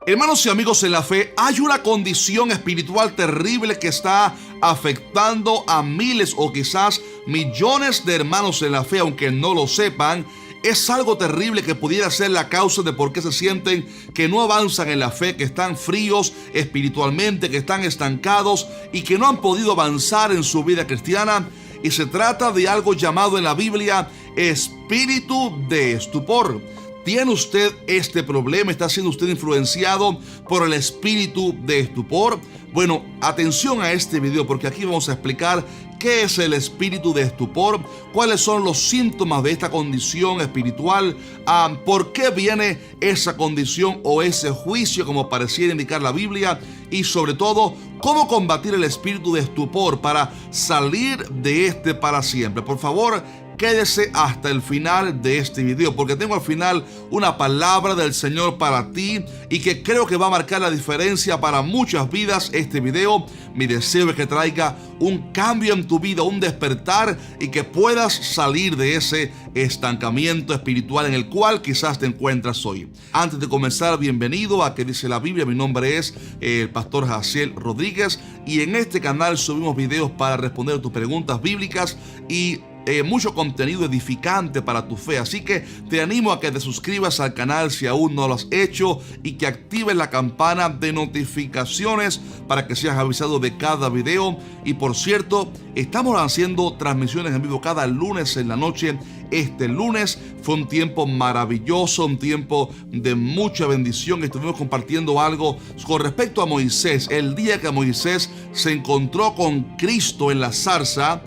Hermanos y amigos en la fe, hay una condición espiritual terrible que está afectando a miles o quizás millones de hermanos en la fe, aunque no lo sepan. Es algo terrible que pudiera ser la causa de por qué se sienten que no avanzan en la fe, que están fríos espiritualmente, que están estancados y que no han podido avanzar en su vida cristiana. Y se trata de algo llamado en la Biblia espíritu de estupor. ¿Tiene usted este problema? ¿Está siendo usted influenciado por el espíritu de estupor? Bueno, atención a este video porque aquí vamos a explicar qué es el espíritu de estupor, cuáles son los síntomas de esta condición espiritual, por qué viene esa condición o ese juicio como pareciera indicar la Biblia y sobre todo cómo combatir el espíritu de estupor para salir de este para siempre. Por favor, quédese hasta el final de este video porque tengo al final una palabra del Señor para ti y que creo que va a marcar la diferencia para muchas vidas. Este video, mi deseo es que traiga un cambio en tu vida, un despertar y que puedas salir de ese estancamiento espiritual en el cual quizás te encuentras hoy. Antes de comenzar, bienvenido a ¿Qué dice la Biblia? Mi nombre es el pastor Jaciel Rodríguez y en este canal subimos videos para responder a tus preguntas bíblicas y mucho contenido edificante para tu fe, así que te animo a que te suscribas al canal si aún no lo has hecho y que actives la campana de notificaciones para que seas avisado de cada video. Y por cierto, estamos haciendo transmisiones en vivo cada lunes en la noche. Este lunes fue un tiempo maravilloso, un tiempo de mucha bendición. Estuvimos compartiendo algo con respecto a Moisés, el día que Moisés se encontró con Cristo en la zarza,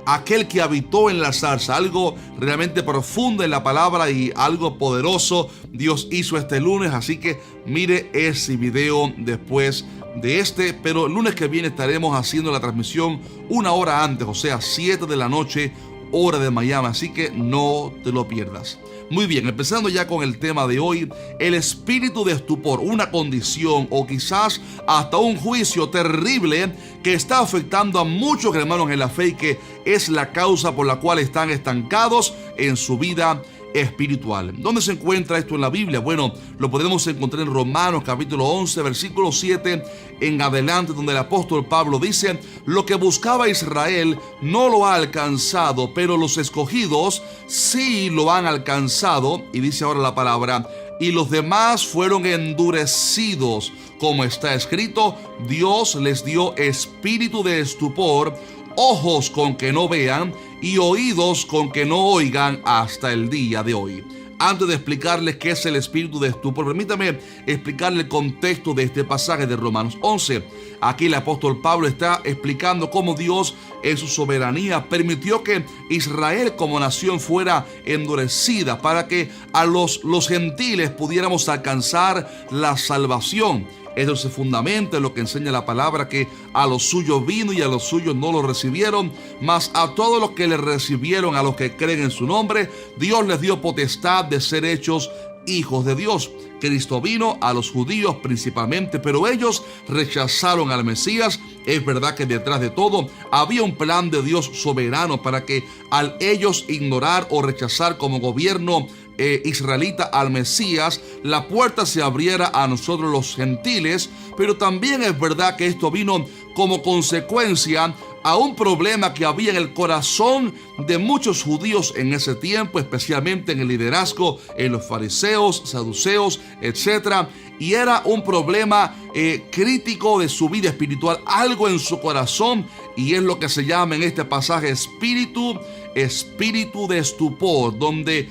aquel que habitó en la zarza, algo realmente profundo en la palabra y algo poderoso Dios hizo este lunes, así que mire ese video después de este, pero el lunes que viene estaremos haciendo la transmisión una hora antes, o sea 7 de la noche, hora de Miami, así que no te lo pierdas. Muy bien, empezando ya con el tema de hoy, el espíritu de estupor, una condición o quizás hasta un juicio terrible que está afectando a muchos hermanos en la fe y que es la causa por la cual están estancados en su vida espiritual. ¿Dónde se encuentra esto en la Biblia? Bueno, lo podemos encontrar en Romanos capítulo 11, versículo 7 en adelante, donde el apóstol Pablo dice: lo que buscaba Israel no lo ha alcanzado, pero los escogidos sí lo han alcanzado. Y dice ahora la palabra: y los demás fueron endurecidos, como está escrito, Dios les dio espíritu de estupor, ojos con que no vean y oídos con que no oigan hasta el día de hoy. Antes de explicarles qué es el espíritu de estupor, permítame explicarle el contexto de este pasaje de Romanos 11. Aquí el apóstol Pablo está explicando cómo Dios en su soberanía permitió que Israel como nación fuera endurecida para que a los gentiles pudiéramos alcanzar la salvación. Eso se fundamenta en lo que enseña la palabra, que a los suyos vino y a los suyos no lo recibieron, mas a todos los que le recibieron, a los que creen en su nombre, Dios les dio potestad de ser hechos hijos de Dios. Cristo vino a los judíos principalmente, pero ellos rechazaron al Mesías. Es verdad que detrás de todo había un plan de Dios soberano para que al ellos ignorar o rechazar como gobierno israelita al Mesías, la puerta se abriera a nosotros los gentiles. Pero también es verdad que esto vino como consecuencia a un problema que había en el corazón de muchos judíos en ese tiempo, especialmente en el liderazgo, en los fariseos, saduceos, etc. Y era un problema crítico de su vida espiritual, algo en su corazón, y es lo que se llama en este pasaje espíritu de estupor, donde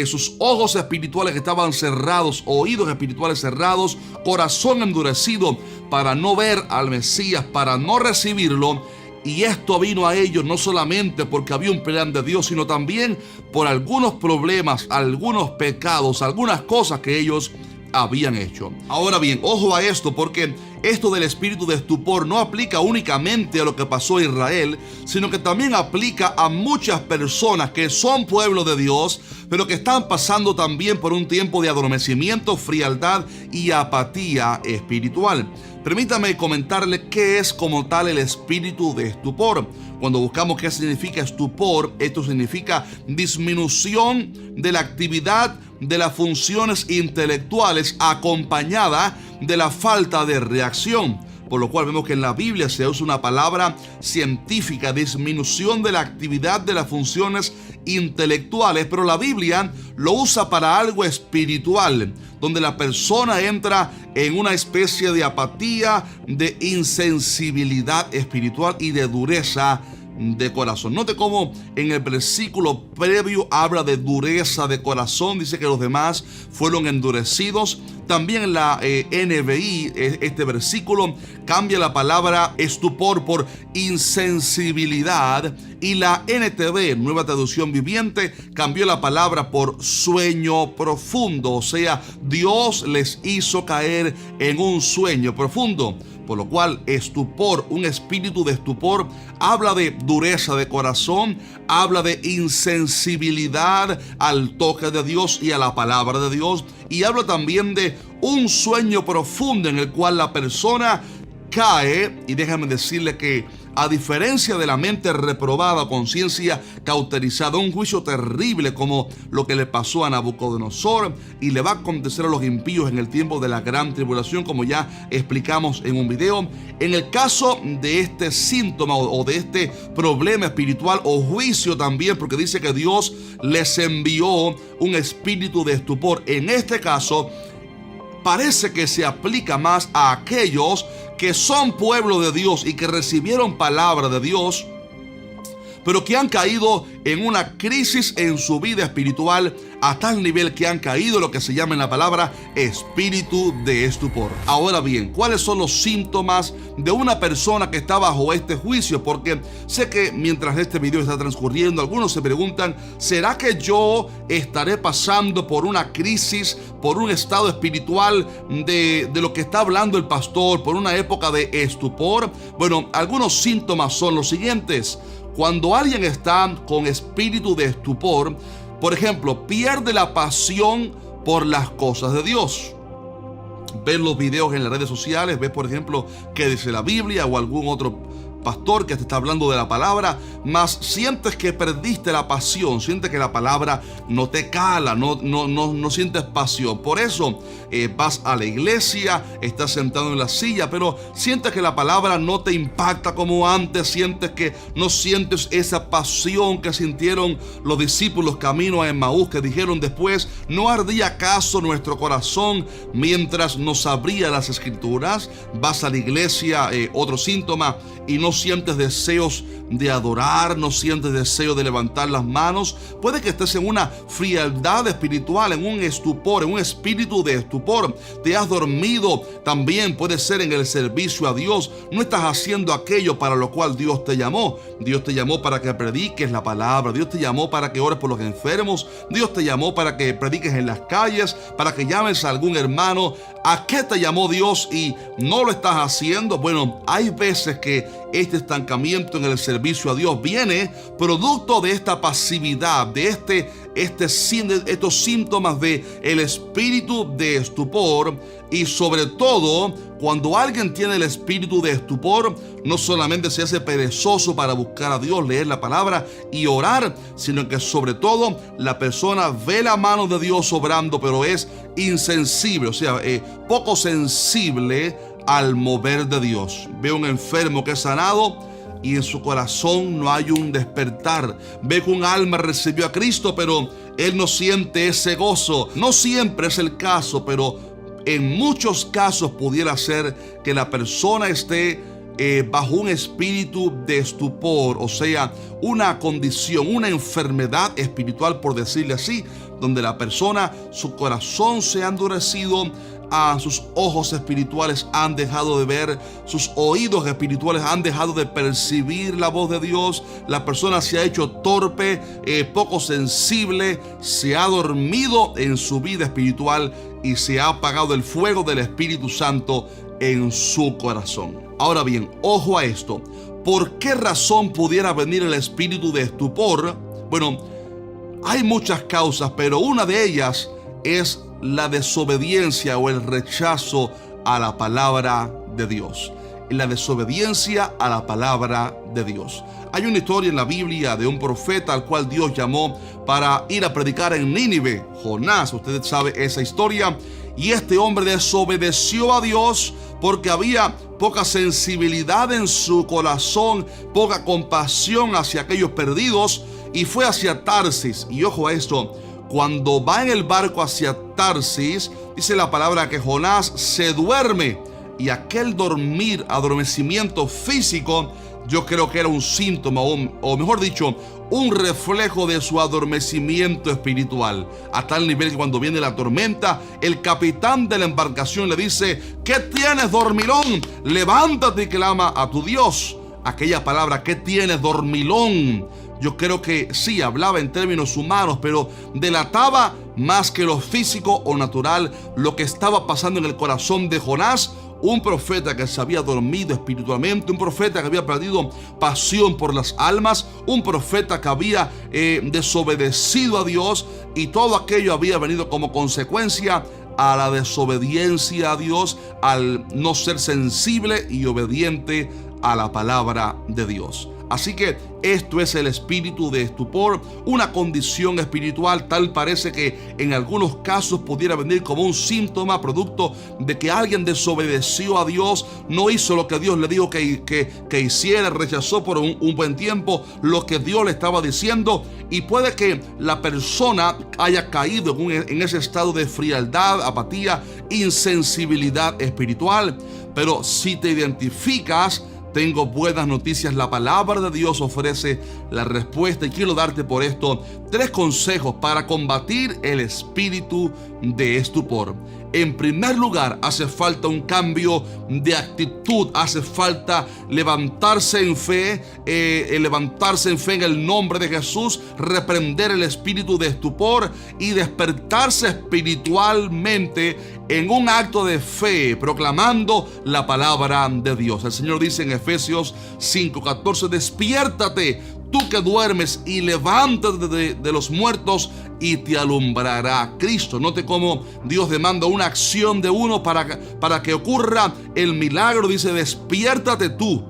sus ojos espirituales estaban cerrados, oídos espirituales cerrados, corazón endurecido para no ver al Mesías, para no recibirlo. Y esto vino a ellos no solamente porque había un plan de Dios, sino también por algunos problemas, algunos pecados, algunas cosas que ellos habían hecho. Ahora bien, ojo a esto, porque esto del espíritu de estupor no aplica únicamente a lo que pasó a Israel, sino que también aplica a muchas personas que son pueblo de Dios, pero que están pasando también por un tiempo de adormecimiento, frialdad y apatía espiritual. Permítame comentarle qué es como tal el espíritu de estupor. Cuando buscamos qué significa estupor, esto significa disminución de la actividad de las funciones intelectuales acompañada de la falta de reacción. Por lo cual vemos que en la Biblia se usa una palabra científica, disminución de la actividad de las funciones intelectuales, pero la Biblia lo usa para algo espiritual, donde la persona entra en una especie de apatía, de insensibilidad espiritual y de dureza de corazón. Note cómo en el versículo previo habla de dureza de corazón, dice que los demás fueron endurecidos. También en la NBI, este versículo cambia la palabra estupor por insensibilidad, y la NTV, Nueva Traducción Viviente, cambió la palabra por sueño profundo. O sea, Dios les hizo caer en un sueño profundo. Por lo cual, estupor, un espíritu de estupor, habla de dureza de corazón, habla de insensibilidad al toque de Dios y a la palabra de Dios, y habla también de un sueño profundo en el cual la persona cae. Y déjame decirle que, a diferencia de la mente reprobada, conciencia cauterizada, un juicio terrible como lo que le pasó a Nabucodonosor y le va a acontecer a los impíos en el tiempo de la gran tribulación, como ya explicamos en un video. En el caso de este síntoma o de este problema espiritual o juicio también, porque dice que Dios les envió un espíritu de estupor, en este caso parece que se aplica más a aquellos que son pueblo de Dios y que recibieron palabra de Dios, pero que han caído en una crisis en su vida espiritual a tal nivel que han caído lo que se llama en la palabra espíritu de estupor. Ahora bien, ¿cuáles son los síntomas de una persona que está bajo este juicio? Porque sé que mientras este video está transcurriendo, algunos se preguntan, ¿será que yo estaré pasando por una crisis, por un estado espiritual de lo que está hablando el pastor, por una época de estupor? Bueno, algunos síntomas son los siguientes. Cuando alguien está con espíritu de estupor, por ejemplo, pierde la pasión por las cosas de Dios. Ves los videos en las redes sociales, ves por ejemplo qué dice la Biblia o algún otro pastor que te está hablando de la palabra, mas sientes que perdiste la pasión, sientes que la palabra no te cala, no sientes pasión. Por eso vas a la iglesia, estás sentado en la silla, pero sientes que la palabra no te impacta como antes, sientes que no sientes esa pasión que sintieron los discípulos camino a Emmaús, que dijeron después, ¿no ardía acaso nuestro corazón mientras nos abría las escrituras? Vas a la iglesia, otro síntoma, y no sientes deseos de adorar, no sientes deseo de levantar las manos. Puede que estés en una frialdad espiritual, en un estupor, en un espíritu de estupor. Te has dormido. También puede ser en el servicio a Dios. No estás haciendo aquello para lo cual Dios te llamó. Dios te llamó para que prediques la palabra. Dios te llamó para que ores por los enfermos. Dios te llamó para que prediques en las calles, para que llames a algún hermano. ¿A qué te llamó Dios y no lo estás haciendo? Bueno, hay veces que este estancamiento en el servicio a Dios viene producto de esta pasividad, de estos síntomas de el espíritu de estupor. Y sobre todo, cuando alguien tiene el espíritu de estupor, no solamente se hace perezoso para buscar a Dios, leer la palabra y orar, sino que sobre todo la persona ve la mano de Dios obrando, pero es insensible, o sea, poco sensible al mover de Dios. Ve un enfermo que es sanado y en su corazón no hay un despertar. Ve que un alma recibió a Cristo, pero él no siente ese gozo. No siempre es el caso, pero en muchos casos pudiera ser que la persona esté bajo un espíritu de estupor, o sea, una condición, una enfermedad espiritual, por decirle así, donde la persona, su corazón se ha endurecido, sus ojos espirituales han dejado de ver, sus oídos espirituales han dejado de percibir la voz de Dios. La persona se ha hecho torpe, poco sensible, se ha dormido en su vida espiritual y se ha apagado el fuego del Espíritu Santo en su corazón. Ahora bien, ojo a esto. ¿Por qué razón pudiera venir el espíritu de estupor? Bueno, hay muchas causas, pero una de ellas es la desobediencia o el rechazo a la palabra de Dios. en la desobediencia a la palabra de Dios. Hay una historia en la Biblia de un profeta al cual Dios llamó para ir a predicar en Nínive, Jonás. Usted sabe esa historia. Y este hombre desobedeció a Dios porque había poca sensibilidad en su corazón, poca compasión hacia aquellos perdidos, y fue hacia Tarsis. Y ojo a esto, cuando va en el barco hacia Tarsis, dice la palabra que Jonás se duerme, y aquel adormecimiento físico, yo creo que era un síntoma, o mejor dicho, un reflejo de su adormecimiento espiritual, a tal nivel que cuando viene la tormenta, el capitán de la embarcación le dice: ¿qué tienes, dormilón? Levántate y clama a tu Dios. Aquella palabra, ¿qué tienes, dormilón?, yo creo que sí, hablaba en términos humanos, pero delataba más que lo físico o natural lo que estaba pasando en el corazón de Jonás, un profeta que se había dormido espiritualmente, un profeta que había perdido pasión por las almas, un profeta que había desobedecido a Dios, y todo aquello había venido como consecuencia a la desobediencia a Dios, al no ser sensible y obediente a la palabra de Dios. Así que esto es el espíritu de estupor, una condición espiritual. Tal parece que en algunos casos pudiera venir como un síntoma producto de que alguien desobedeció a Dios, no hizo lo que Dios le dijo que hiciera, rechazó por un buen tiempo lo que Dios le estaba diciendo, y puede que la persona haya caído en ese estado de frialdad, apatía, insensibilidad espiritual. Pero si te identificas, tengo buenas noticias. La palabra de Dios ofrece la respuesta, y quiero darte por esto 3 consejos para combatir el espíritu de estupor. En primer lugar, hace falta un cambio de actitud, hace falta levantarse en fe en el nombre de Jesús, reprender el espíritu de estupor y despertarse espiritualmente en un acto de fe, proclamando la palabra de Dios. El Señor dice en Efesios 5:14: despiértate, tú que duermes, y levántate de los muertos, y te alumbrará Cristo. Note cómo Dios demanda una acción de uno para que ocurra el milagro. Dice: despiértate tú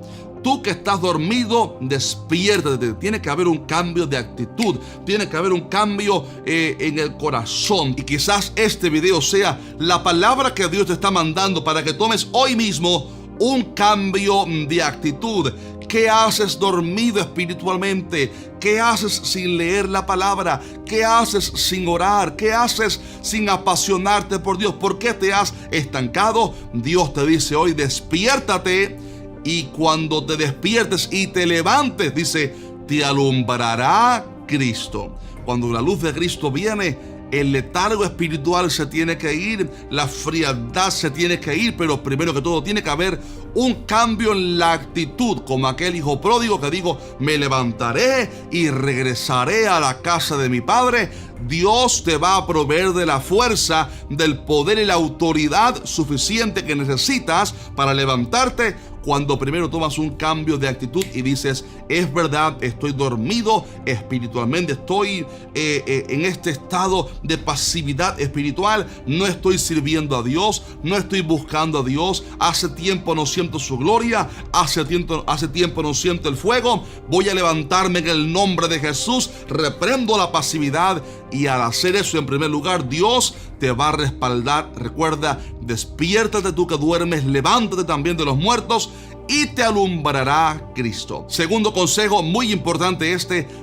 que estás dormido, despiértate. Tiene que haber un cambio de actitud, tiene que haber un cambio en el corazón. Y quizás este video sea la palabra que Dios te está mandando para que tomes hoy mismo un cambio de actitud. ¿Qué haces dormido espiritualmente? ¿Qué haces sin leer la palabra? ¿Qué haces sin orar? ¿Qué haces sin apasionarte por Dios? ¿Por qué te has estancado? Dios te dice hoy: despiértate, y cuando te despiertes y te levantes, dice, te alumbrará Cristo. Cuando la luz de Cristo viene, el letargo espiritual se tiene que ir, la frialdad se tiene que ir, pero primero que todo tiene que haber un cambio en la actitud, como aquel hijo pródigo que dijo: me levantaré y regresaré a la casa de mi padre. Dios te va a proveer de la fuerza, del poder y la autoridad suficiente que necesitas para levantarte, cuando primero tomas un cambio de actitud y dices: es verdad, estoy dormido espiritualmente, estoy en este estado de pasividad espiritual, no estoy sirviendo a Dios, no estoy buscando a Dios, hace tiempo no siento su gloria, hace tiempo no siento el fuego. Voy a levantarme en el nombre de Jesús, reprendo la pasividad, y al hacer eso, en primer lugar, Dios te va a respaldar. Recuerda: despiértate tú que duermes, levántate también de los muertos, y te alumbrará Cristo. Segundo consejo, muy importante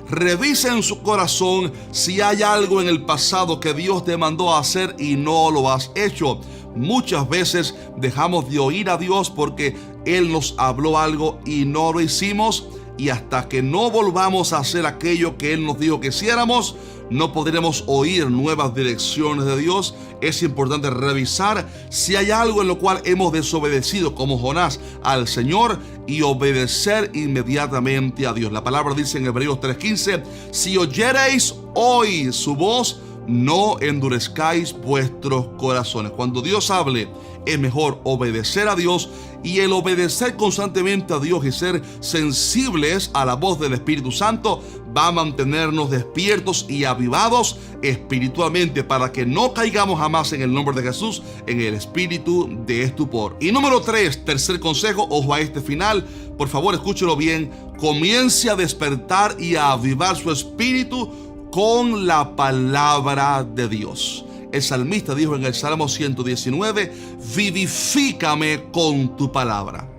revisa en su corazón si hay algo en el pasado que Dios te mandó a hacer y no lo has hecho. Muchas veces dejamos de oír a Dios porque Él nos habló algo y no lo hicimos, y hasta que no volvamos a hacer aquello que Él nos dijo que hiciéramos, no podremos oír nuevas direcciones de Dios. Es importante revisar si hay algo en lo cual hemos desobedecido, como Jonás, al Señor, y obedecer inmediatamente a Dios. La palabra dice en Hebreos 3:15: si oyereis hoy su voz, no endurezcáis vuestros corazones. Cuando Dios hable, es mejor obedecer a Dios, y el obedecer constantemente a Dios y ser sensibles a la voz del Espíritu Santo va a mantenernos despiertos y avivados espiritualmente para que no caigamos jamás en el nombre de Jesús en el espíritu de estupor. Y número 3, tercer consejo, ojo a este final, por favor escúchelo bien: comience a despertar y a avivar su espíritu con la palabra de Dios. El salmista dijo en el Salmo 119, vivifícame con tu palabra.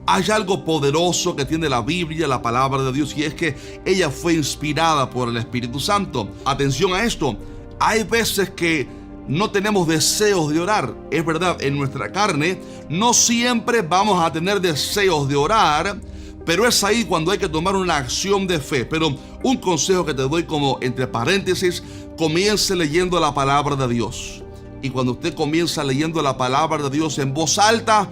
Hay algo poderoso que tiene la Biblia, la palabra de Dios, y es que ella fue inspirada por el Espíritu Santo. Atención a esto, hay veces que no tenemos deseos de orar. Es verdad, en nuestra carne no siempre vamos a tener deseos de orar, pero es ahí cuando hay que tomar una acción de fe. Pero un consejo que te doy como entre paréntesis: comience leyendo la palabra de Dios. Y cuando usted comienza leyendo la palabra de Dios en voz alta,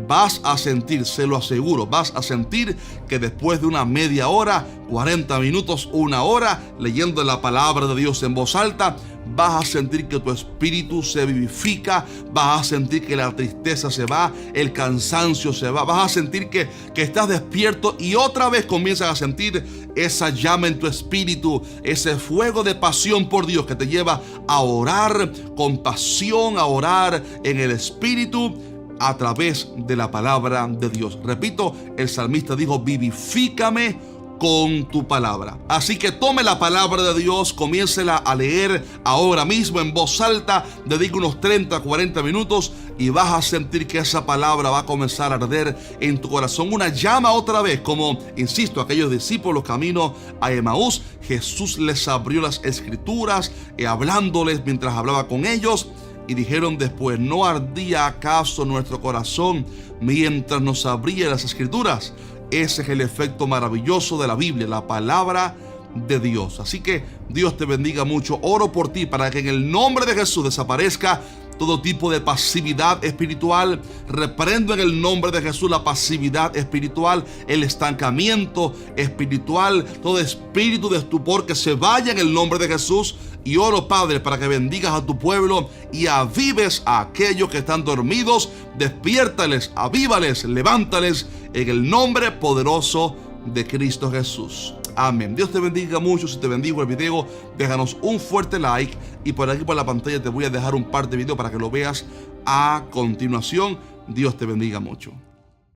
vas a sentir, se lo aseguro, vas a sentir que después de una media hora, 40 minutos, una hora, leyendo la palabra de Dios en voz alta, vas a sentir que tu espíritu se vivifica, vas a sentir que la tristeza se va, el cansancio se va, vas a sentir que estás despierto y otra vez comienzas a sentir esa llama en tu espíritu, ese fuego de pasión por Dios que te lleva a orar con pasión, a orar en el espíritu a través de la palabra de Dios. Repito, el salmista dijo, vivifícame con tu palabra. Así que tome la palabra de Dios, comiéncela a leer ahora mismo en voz alta, dedique unos 30, 40 minutos y vas a sentir que esa palabra va a comenzar a arder en tu corazón. Una llama otra vez, como, insisto, aquellos discípulos camino a Emaús, Jesús les abrió las escrituras, hablándoles mientras hablaba con ellos. Y dijeron después, ¿no ardía acaso nuestro corazón mientras nos abría las escrituras? Ese es el efecto maravilloso de la Biblia, la palabra de Dios. Así que Dios te bendiga mucho. Oro por ti para que en el nombre de Jesús desaparezca todo tipo de pasividad espiritual. Reprendo en el nombre de Jesús la pasividad espiritual, el estancamiento espiritual, todo espíritu de estupor que se vaya en el nombre de Jesús. Y oro, Padre, para que bendigas a tu pueblo y avives a aquellos que están dormidos. Despiértales, avívales, levántales en el nombre poderoso de Cristo Jesús. Amén. Dios te bendiga mucho. Si te bendigo el video, déjanos un fuerte like. Y por aquí por la pantalla te voy a dejar un par de videos para que lo veas a continuación. Dios te bendiga mucho.